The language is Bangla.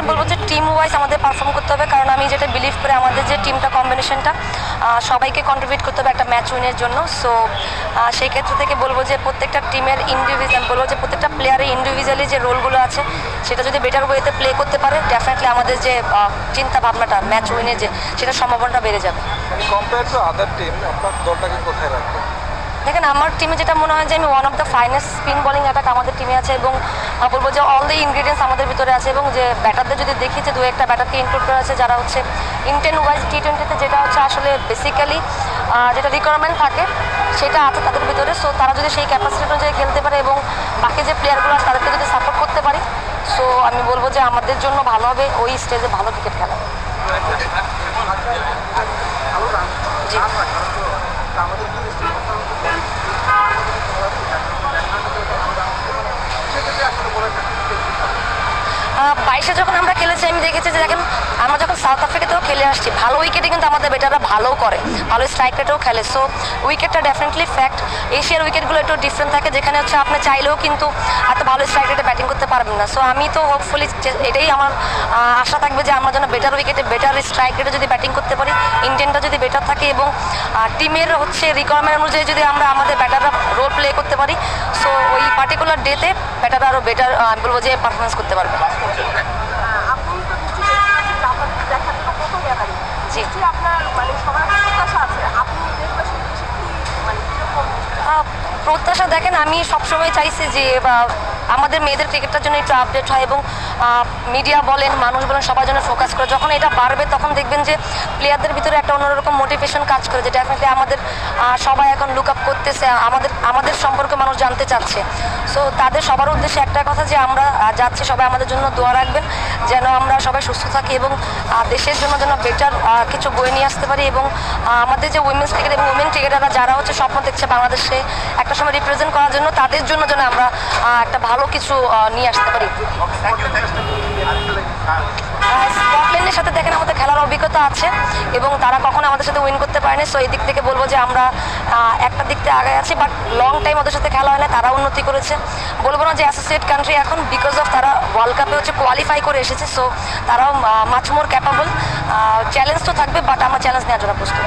করে বলবো যে টিম ওয়াইজ আমাদের পারফর্ম করতে হবে, কারণ আমি যেটা বিলিভ করি আমাদের যে টিমটা কম্বিনেশনটা সবাইকে কন্ট্রিবিউট করতে হবে একটা ম্যাচ উইনের জন্য। সো সেই ক্ষেত্র থেকে বলবো যে প্রত্যেকটা টিমের ইন্ডিভিজুয়াল বলবো যে প্রত্যেকটা প্লেয়ারের ইন্ডিভিজুয়ালি যে রোলগুলো আছে সেটা যদি বেটার ওয়েতে প্লে করতে পারে, ডেফিনেটলি আমাদের যে চিন্তা ভাবনাটা ম্যাচ উইনের যে সেটা সম্ভাবনাটা বেড়ে যাবে। কম্পেয়ার টু আদার টিম আপনার দলটাকে কোথায় রাখবেন? দেখেন, আমার টিমে যেটা মনে হয় যে আমি one of the finest spin bowling attack আমাদের টিমে আছে, এবং বলবো যে অল দ্য ইনগ্রিডিয়েন্টস আমাদের ভিতরে আছে, এবং যে ব্যাটারদের যদি দেখি যে দু একটা ব্যাটারকে ইনক্লুড করা আছে যারা হচ্ছে ইন্টেন ওয়াইজ টি20তে যেটা হচ্ছে আসলে বেসিক্যালি যেটা রিকোয়ারমেন্ট থাকে সেটা আছে তাদের ভিতরে। সো তারা যদি সেই ক্যাপাসিটি অনুযায়ী খেলতে পারে এবং বাকি যে প্লেয়ারগুলো আছে তাদেরকে যদি সাপোর্ট করতে পারি, সো আমি বলবো যে আমাদের জন্য ভালো হবে ওই স্টেজে ভালো ক্রিকেট খেলা। জি, বাইশে যখন আমরা খেলেছি আমি দেখেছি যে দেখেন আমরা যখন সাউথ আফ্রিকাতেও খেলে আসছি ভালো উইকেটে কিন্তু আমাদের বেটাররা ভালো করে, ভালো স্ট্রাইক রেটেও খেলে। সো উইকেটটা ডেফিনেটলি ফ্যাক্ট। এশিয়ার উইকেটগুলো একটু ডিফারেন্ট থাকে, যেখানে হচ্ছে আপনি চাইলেও কিন্তু এত ভালো স্ট্রাইক রেটে ব্যাটিং করতে পারবেন না। সো আমি তো হোপফুলি এটাই আমার আশা থাকবে যে আমরা যেন বেটার উইকেটে বেটার স্ট্রাইক রেটে যদি ব্যাটিং করতে পারি, ইন্টেনটা যদি বেটার থাকে এবং টিমের হচ্ছে রিকোয়ারমেন্ট অনুযায়ী যদি আমরা আমাদের ব্যাটাররা রোল প্লে করতে পারি, সো ওই পার্টিকুলার ডেতে ব্যাটাররা আরও বেটার আমি বলবো যে পারফরমেন্স করতে পারবে। জি, প্রত্যাশা দেখেন আমি সবসময় চাইছি যে আমাদের মেয়েদের ক্রিকেটটার জন্য একটু আপডেট হয় এবং মিডিয়া বলেন মানুষ বলেন সবার জন্য ফোকাস করে। যখন এটা বাড়বে তখন দেখবেন যে প্লেয়ারদের ভিতরে একটা অন্যরকম মোটিভেশন কাজ করে, যেটা ডেফিনেটলি আমাদের সবাই এখন লুক আপ করতেছে, আমাদের সম্পর্কে মানুষ জানতে চাচ্ছে। সো তাদের সবার উদ্দেশ্যে একটা কথা যে আমরা যাচ্ছি, সবাই আমাদের জন্য দোয়া রাখবেন যেন আমরা সবাই সুস্থ থাকি এবং দেশের জন্য যেন বেটার কিছু বয়ে নিয়ে আসতে পারি, এবং আমাদের যে উইমেন্স ক্রিকেট এবং উইমেন ক্রিকেটাররা যারা হচ্ছে স্বপ্ন দেখছে বাংলাদেশে একটা সময় রিপ্রেজেন্ট করার জন্য, তাদের জন্য যেন আমরা একটা ভালো কিছু নিয়ে আসতে পারি। স্কটল্যান্ডের সাথে দেখেন আমাদের খেলার অভিজ্ঞতা আছে এবং তারা কখনো আমাদের সাথে উইন করতে পারেনি। সো এই দিক থেকে বলবো যে আমরা একটা দিক থেকে আগে আছি, বাট লং টাইম ওদের সাথে খেলা হয় না, তারা উন্নতি করেছে। বলবো না যে অ্যাসোসিয়েট কান্ট্রি এখন বিকজ অফ তারা ওয়ার্ল্ড কাপে হচ্ছে কোয়ালিফাই করে এসেছে, সো তারাও মাচ মোর ক্যাপাবল। চ্যালেঞ্জ তো থাকবে, বাট আমরা চ্যালেঞ্জ নেওয়ার জন্য প্রস্তুত।